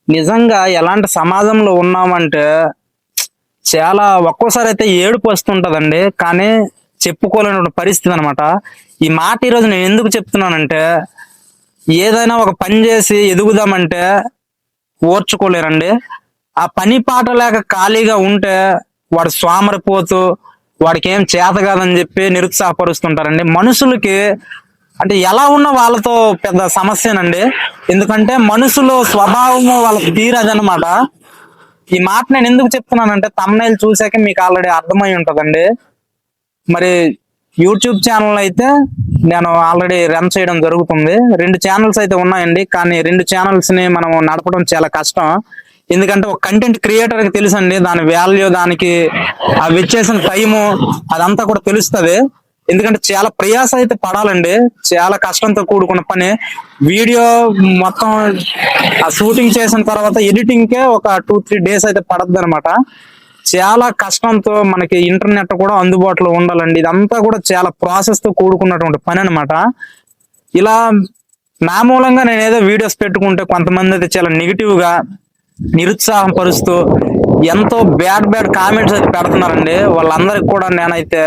నిజంగా ఎలాంటి సమాజంలో ఉన్నామంటే చాలా ఒక్కోసారి అయితే ఏడుపు వస్తుంటదండి. కానీ చెప్పుకోలేని పరిస్థితి అనమాట. ఈ మాట ఈరోజు నేను ఎందుకు చెప్తున్నానంటే, ఏదైనా ఒక పని చేసి ఎదుగుదామంటే ఓర్చుకోలేరండి. ఆ పని పాట లేక ఖాళీగా ఉంటే వాడు సోమరిపోతూ వాడికి ఏం చేత కాదని చెప్పి నిరుత్సాహపరుస్తుంటారండి. మనుషులకి అంటే ఎలా ఉన్న వాళ్ళతో పెద్ద సమస్యనండి. ఎందుకంటే మనుషులు స్వభావము వాళ్ళకి తీరదనమాట. ఈ మాట నేను ఎందుకు చెప్తున్నానంటే తమ్నైల్ చూసాక మీకు ఆల్రెడీ అర్థమై ఉంటదండి. మరి యూట్యూబ్ ఛానల్ అయితే నేను ఆల్రెడీ రన్ చేయడం జరుగుతుంది. 2 ఛానల్స్ అయితే ఉన్నాయండి. కానీ 2 ఛానల్స్ ని మనం నడపడం చాలా కష్టం. ఎందుకంటే ఒక కంటెంట్ క్రియేటర్ కి తెలుసండి దాని వాల్యూ, దానికి అవి ఇచ్చేసిన టైము అదంతా కూడా తెలుస్తుంది. ఎందుకంటే చాలా ప్రయాస అయితే పడాలండి. చాలా కష్టంతో కూడుకున్న పని. వీడియో మొత్తం ఆ షూటింగ్ చేసిన తర్వాత ఎడిటింగ్ కే ఒక 2-3 డేస్ అయితే పడద్దు అనమాట. చాలా కష్టంతో మనకి ఇంటర్నెట్ కూడా అందుబాటులో ఉండాలండి. ఇదంతా కూడా చాలా ప్రాసెస్ తో కూడుకున్నటువంటి పని అనమాట. ఇలా మామూలంగా నేను ఏదో వీడియోస్ పెట్టుకుంటే కొంతమంది అయితే చాలా నెగిటివ్ గా నిరుత్సాహం పరుస్తూ ఎంతో బ్యాడ్ కామెంట్స్ అయితే పెడుతున్నారండి. వాళ్ళందరికి కూడా నేనైతే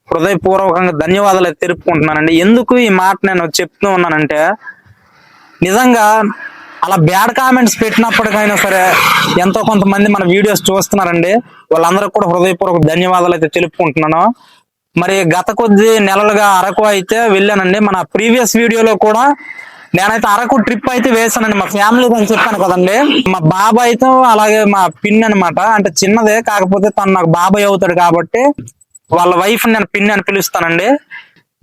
హృదయపూర్వకంగా ధన్యవాదాలు అయితే తెలుపుకుంటున్నానండి. ఎందుకు ఈ మాట నేను చెప్తూ ఉన్నానంటే, నిజంగా అలా బ్యాడ్ కామెంట్స్ పెట్టినప్పటికైనా సరే ఎంతో కొంతమంది మన వీడియోస్ చూస్తున్నారండి. వాళ్ళందరికి కూడా హృదయపూర్వక ధన్యవాదాలు అయితే తెలుపుకుంటున్నాను. మరి గత కొద్ది నెలలుగా అరకు అయితే వెళ్ళానండి. మన ప్రీవియస్ వీడియోలో కూడా నేనైతే అరకు ట్రిప్ అయితే వేసానండి మా ఫ్యామిలీతో అని చెప్పాను కదండి. మా బాబాయ్ తో అలాగే మా పిన్ అనమాట. అంటే చిన్నదే, కాకపోతే తను నాకు బాబాయ్ అవుతాడు కాబట్టి వాళ్ళ వైఫ్ నేను పిన్ అని పిలుస్తానండి.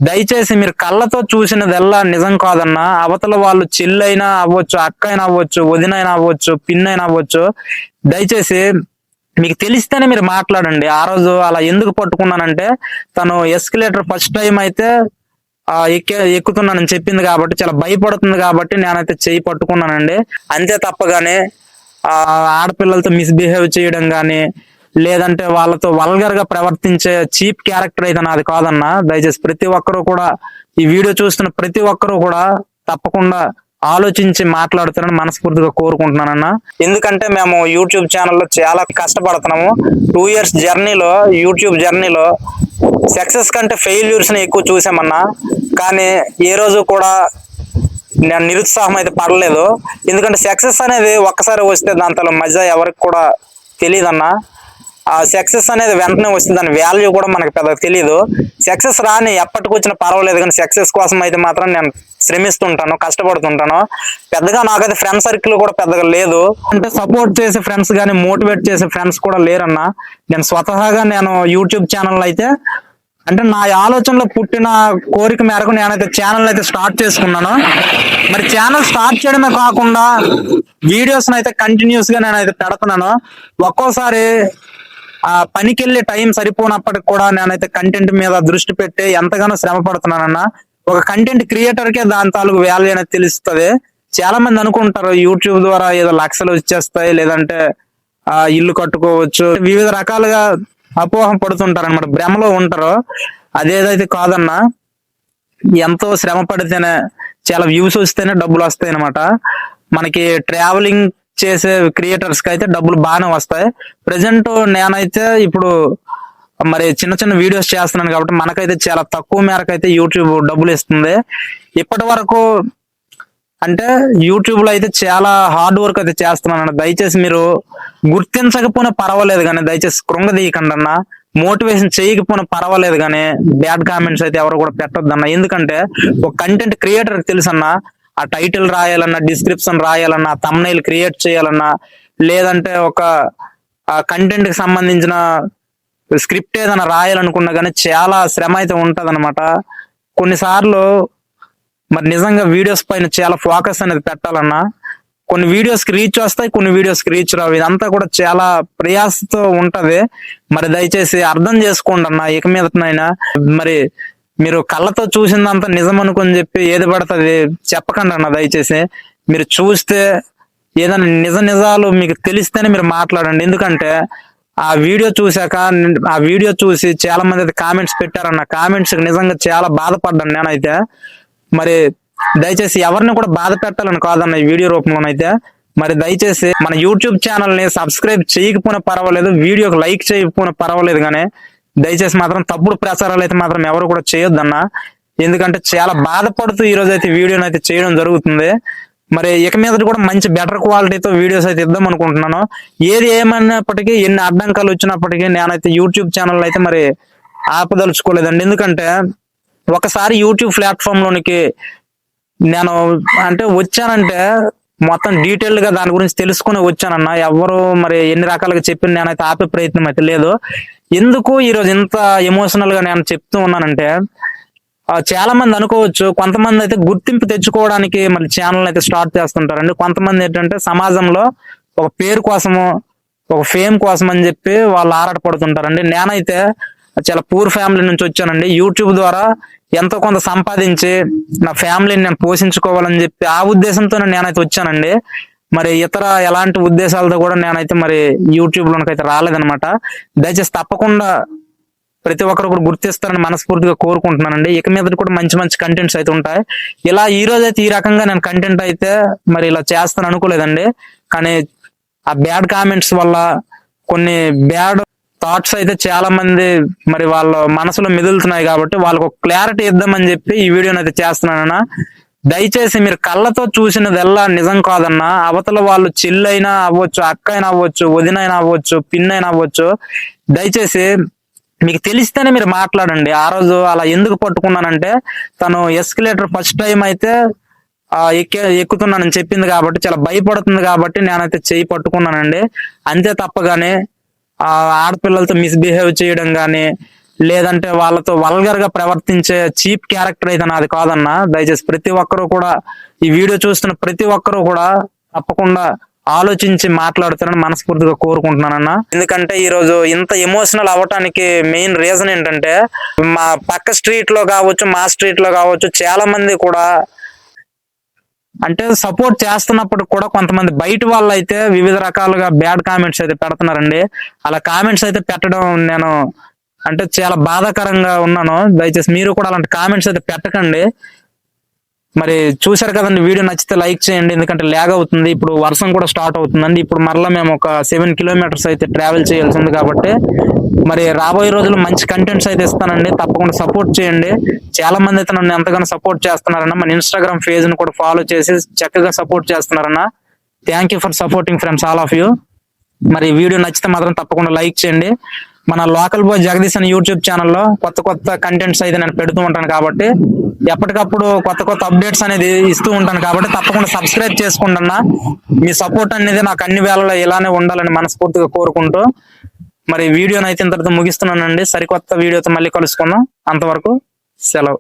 దయచేసి మీరు కళ్ళతో చూసినదెల్లా నిజం కాదన్నా. అవతల వాళ్ళు చెల్లైనా అవ్వచ్చు, అక్క అయినా అవ్వచ్చు, వదినైనా అవ్వచ్చు, పిన్ అయినా అవ్వచ్చు. దయచేసి మీకు తెలిస్తేనే మీరు మాట్లాడండి. ఆ రోజు అలా ఎందుకు పట్టుకున్నానంటే, తను ఎస్కలేటర్ ఫస్ట్ టైం అయితే ఎక్కుతున్నానని చెప్పింది కాబట్టి, చాలా భయపడుతుంది కాబట్టి నేనైతే చెయ్యి పట్టుకున్నానండి. అంతే తప్పగానే ఆడపిల్లలతో మిస్బిహేవ్ చేయడం గాని, లేదంటే వాళ్ళతో వల్గర్ గా ప్రవర్తించే చీప్ క్యారెక్టర్ అయితే నాది కాదన్నా. దయచేసి ప్రతి ఒక్కరూ కూడా, ఈ వీడియో చూస్తున్న ప్రతి ఒక్కరూ కూడా తప్పకుండా ఆలోచించి మాట్లాడుతారని మనస్ఫూర్తిగా కోరుకుంటున్నానన్నా. ఎందుకంటే మేము యూట్యూబ్ ఛానల్లో చాలా కష్టపడుతున్నాము. 2 years జర్నీలో, యూట్యూబ్ జర్నీలో సక్సెస్ కంటే ఫెయిల్యూర్స్ ని ఎక్కువ చూసామన్నా. కానీ ఏ రోజు కూడా నేను నిరుత్సాహం అయితే పడలేదు. ఎందుకంటే సక్సెస్ అనేది ఒక్కసారి వస్తే దాంతో మజా ఎవరికి కూడా తెలియదన్నా. ఆ సక్సెస్ అనేది వెంటనే వస్తుంది, దాని వాల్యూ కూడా మనకు పెద్దగా తెలియదు. సక్సెస్ రాని ఎప్పటికి వచ్చినా పర్వాలేదు, కానీ సక్సెస్ కోసం అయితే మాత్రం నేను శ్రమిస్తుంటాను, కష్టపడుతుంటాను. పెద్దగా నాకైతే ఫ్రెండ్ సర్కిల్ కూడా పెద్దగా లేదు. అంటే సపోర్ట్ చేసే ఫ్రెండ్స్ కానీ, మోటివేట్ చేసే ఫ్రెండ్స్ కూడా లేరన్నా. నేను స్వతహాగా యూట్యూబ్ ఛానల్ అయితే అంటే నా ఆలోచనలో పుట్టిన కోరిక మేరకు నేనైతే ఛానల్ అయితే స్టార్ట్ చేసుకున్నాను. మరి ఛానల్ స్టార్ట్ చేయడమే కాకుండా వీడియోస్ అయితే కంటిన్యూస్ గా నేనైతే పెడుతున్నాను. ఒక్కోసారి ఆ పనికి వెళ్ళే టైం సరిపోనప్పటికి కూడా నేనైతే కంటెంట్ మీద దృష్టి పెట్టి ఎంతగానో శ్రమ పడుతున్నానన్నా. ఒక కంటెంట్ క్రియేటర్ కే దాని తాలూకు వాల్యూ అనేది తెలుస్తుంది. చాలా మంది అనుకుంటారు యూట్యూబ్ ద్వారా ఏదో లక్షలు వచ్చేస్తాయి, లేదంటే ఇల్లు కట్టుకోవచ్చు, వివిధ రకాలుగా అపోహం పడుతుంటారు అనమాట, భ్రమలో ఉంటారు. అదేదైతే కాదన్నా, ఎంతో శ్రమ పడితేనే, చాలా వ్యూస్ వస్తేనే డబ్బులు వస్తాయి అనమాట. మనకి ట్రావెలింగ్ చేసే క్రియేటర్స్ కి అయితే డబ్బులు బాగానే వస్తాయి. ప్రెసెంట్ నేనైతే ఇప్పుడు మరి చిన్న చిన్న వీడియోస్ చేస్తున్నాను కాబట్టి మనకైతే చాలా తక్కువ మేరకు అయితే యూట్యూబ్ డబ్బులు ఇస్తుంది. ఇప్పటి వరకు అంటే యూట్యూబ్ లో అయితే చాలా హార్డ్ వర్క్ అయితే చేస్తున్నాను. దయచేసి మీరు గుర్తించకపోయినా పర్వాలేదు కానీ దయచేసి కృంగదీయకండి అన్న. మోటివేషన్ చేయకపోయినా పర్వాలేదు కానీ బ్యాడ్ కామెంట్స్ అయితే ఎవరు కూడా పెట్టొద్దన్న. ఎందుకంటే ఒక కంటెంట్ క్రియేటర్ తెలుసన్నా, ఆ టైటిల్ రాయాలన్నా, డిస్క్రిప్షన్ రాయాలన్నా, థంబ్నెయిల్ క్రియేట్ చేయాలన్నా, లేదంటే ఒక కంటెంట్ కి సంబంధించిన స్క్రిప్ట్ ఏదైనా రాయాలనుకున్నా కానీ చాలా శ్రమ అయితే ఉంటది అనమాట. కొన్నిసార్లు మరి నిజంగా వీడియోస్ పైన చాలా ఫోకస్ అనేది పెట్టాలన్నా. కొన్ని వీడియోస్ కి రీచ్ వస్తాయి, కొన్ని వీడియోస్ కి రీచ్ రావు. ఇదంతా కూడా చాలా ప్రయాసతో ఉంటది. మరి దయచేసి అర్థం చేసుకోండి అన్న. ఇక మీదనైనా మరి మీరు కళ్ళతో చూసిందంతా నిజం అనుకుని చెప్పి ఏది పడుతుంది చెప్పకండి అన్న. దయచేసి మీరు చూస్తే ఏదైనా నిజాలు మీకు తెలిస్తేనే మీరు మాట్లాడండి. ఎందుకంటే ఆ వీడియో చూసాక, ఆ వీడియో చూసి చాలా మంది అయితే కామెంట్స్ పెట్టారన్న. కామెంట్స్ నిజంగా చాలా బాధపడ్డాను నేనైతే. మరి దయచేసి ఎవరిని కూడా బాధ పెట్టాలని కాదన్న ఈ వీడియో రూపంలోనైతే. మరి దయచేసి మన యూట్యూబ్ ఛానల్ ని సబ్స్క్రైబ్ చేయకపోయినా పర్వాలేదు, వీడియోకి లైక్ చేయకపోయినా పర్వాలేదు, కానీ దయచేసి మాత్రం తప్పుడు ప్రచారాలు అయితే మాత్రం ఎవరు కూడా చేయొద్దన్న. ఎందుకంటే చాలా బాధపడుతూ ఈ రోజు అయితే వీడియోని అయితే చేయడం జరుగుతుంది. మరి ఇక మీద కూడా మంచి బెటర్ క్వాలిటీతో వీడియోస్ అయితే ఇద్దాం అనుకుంటున్నాను. ఏది ఏమన్నప్పటికీ, ఎన్ని అడ్డంకాలు వచ్చినప్పటికీ నేనైతే యూట్యూబ్ ఛానల్ అయితే మరి ఆపదలుచుకోలేదండి. ఎందుకంటే ఒకసారి యూట్యూబ్ ప్లాట్ఫామ్ లోనికి నేను అంటే వచ్చానంటే మొత్తం డీటెయిల్డ్ గా దాని గురించి తెలుసుకుని వచ్చానన్న. ఎవరు మరి ఎన్ని రకాలుగా చెప్పిన నేనైతే ఆపే ప్రయత్నం అయితే లేదు. ఎందుకు ఈరోజు ఇంత ఎమోషనల్ గా నేను చెప్తూ ఉన్నానంటే, చాలా మంది అనుకోవచ్చు, కొంతమంది అయితే గుర్తింపు తెచ్చుకోవడానికి మరి ఛానల్ అయితే స్టార్ట్ చేస్తుంటారండి. కొంతమంది ఏంటంటే సమాజంలో ఒక పేరు కోసము, ఒక ఫేమ్ కోసం అని చెప్పి వాళ్ళు ఆరాటపడుతుంటారండి. నేనైతే చాలా పూర్ ఫ్యామిలీ నుంచి వచ్చానండి. యూట్యూబ్ ద్వారా ఎంతో కొంత సంపాదించి నా ఫ్యామిలీని నేను పోషించుకోవాలని చెప్పి ఆ ఉద్దేశంతోనే నేనైతే వచ్చానండి. మరి ఇతర ఎలాంటి ఉద్దేశాలతో కూడా నేనైతే మరి యూట్యూబ్ లోనికైతే రాలేదనమాట. దయచేసి తప్పకుండా ప్రతి ఒక్కరు కూడా గుర్తిస్తారని మనస్ఫూర్తిగా కోరుకుంటున్నానండి. ఇక మీద కూడా మంచి మంచి కంటెంట్స్ అయితే ఉంటాయి. ఇలా ఈ రోజు అయితే ఈ రకంగా నేను కంటెంట్ అయితే మరి ఇలా చేస్తాను అనుకోలేదండి. కానీ ఆ బ్యాడ్ కామెంట్స్ వల్ల, కొన్ని బ్యాడ్ థాట్స్ అయితే చాలా మంది మరి వాళ్ళ మనసులో మెదులుతున్నాయి కాబట్టి వాళ్ళకు ఒక క్లారిటీ ఇద్దామని చెప్పి ఈ వీడియోని అయితే చేస్తున్నానన్నా. దయచేసి మీరు కళ్ళతో చూసినదెల్లా నిజం కాదన్నా. అవతల వాళ్ళు చెల్లైనా అవ్వచ్చు, అక్క అయినా అవ్వచ్చు, వదినైనా అవ్వచ్చు, పిన్నైనా అవ్వచ్చు. దయచేసి మీకు తెలిస్తేనే మీరు మాట్లాడండి. ఆ రోజు అలా ఎందుకు పట్టుకున్నానంటే, తను ఎస్కలేటర్ ఫస్ట్ టైం అయితే ఎక్కుతున్నానని చెప్పింది కాబట్టి, చాలా భయపడుతుంది కాబట్టి నేనైతే చేయి పట్టుకున్నానండి. అంతే తప్పగానే ఆడపిల్లలతో మిస్బిహేవ్ చేయడం గానీ, లేదంటే వాళ్ళతో వల్గర్ గా ప్రవర్తించే చీప్ క్యారెక్టర్ అయితే నాది కాదన్నా. దయచేసి ప్రతి ఒక్కరూ కూడా, ఈ వీడియో చూస్తున్న ప్రతి ఒక్కరూ కూడా తప్పకుండా ఆలోచించి మాట్లాడుతారని మనస్ఫూర్తిగా కోరుకుంటున్నానన్నా. ఎందుకంటే ఈ రోజు ఇంత ఎమోషనల్ అవ్వటానికి మెయిన్ రీజన్ ఏంటంటే, మా పక్క స్ట్రీట్ లో కావచ్చు, మా స్ట్రీట్ లో కావచ్చు, చాలా మంది కూడా అంటే సపోర్ట్ చేస్తున్నప్పుడు కూడా కొంతమంది బయట వాళ్ళు అయితే వివిధ రకాలుగా బ్యాడ్ కామెంట్స్ అయితే పెడుతున్నారండి. అలా కామెంట్స్ అయితే పెట్టడం నేను అంటే చాలా బాధాకరంగా ఉన్నాను. దయచేసి మీరు కూడా అలాంటి కామెంట్స్ అయితే పెట్టకండి. మరి చూశారు కదండి, వీడియో నచ్చితే లైక్ చేయండి. ఎందుకంటే ల్యాగ్ అవుతుంది, ఇప్పుడు వర్షం కూడా స్టార్ట్ అవుతుందండి. ఇప్పుడు మరలా మేము ఒక 7 కిలోమీటర్స్ అయితే ట్రావెల్ చేయాల్సి ఉంది కాబట్టి మరి రాబోయే రోజుల్లో మంచి కంటెంట్స్ అయితే ఇస్తానండి. తప్పకుండా సపోర్ట్ చేయండి. చాలా మంది అయితే నన్ను ఎంతగానో సపోర్ట్ చేస్తున్నారన్న. మన ఇన్స్టాగ్రామ్ పేజ్ ని కూడా ఫాలో చేసి చక్కగా సపోర్ట్ చేస్తున్నారన్న. Thank you for supporting friends, all of you. మరి వీడియో నచ్చితే మాత్రం తప్పకుండా లైక్ చేయండి. మన లోకల్ బాయ్ జగదీష్ అని యూట్యూబ్ ఛానల్లో కొత్త కొత్త కంటెంట్స్ అయితే నేను పెడుతూ ఉంటాను కాబట్టి, ఎప్పటికప్పుడు కొత్త కొత్త అప్డేట్స్ అనేది ఇస్తూ ఉంటాను కాబట్టి తప్పకుండా సబ్స్క్రైబ్ చేసుకుంటున్నా. మీ సపోర్ట్ అనేది నాకు అన్ని వేళలో ఇలానే ఉండాలని మనస్ఫూర్తిగా కోరుకుంటూ మరి వీడియోని అయితే ఇంతటితో ముగిస్తున్నానండి. సరికొత్త వీడియోతో మళ్ళీ కలుసుకుందాం. అంతవరకు సెలవు.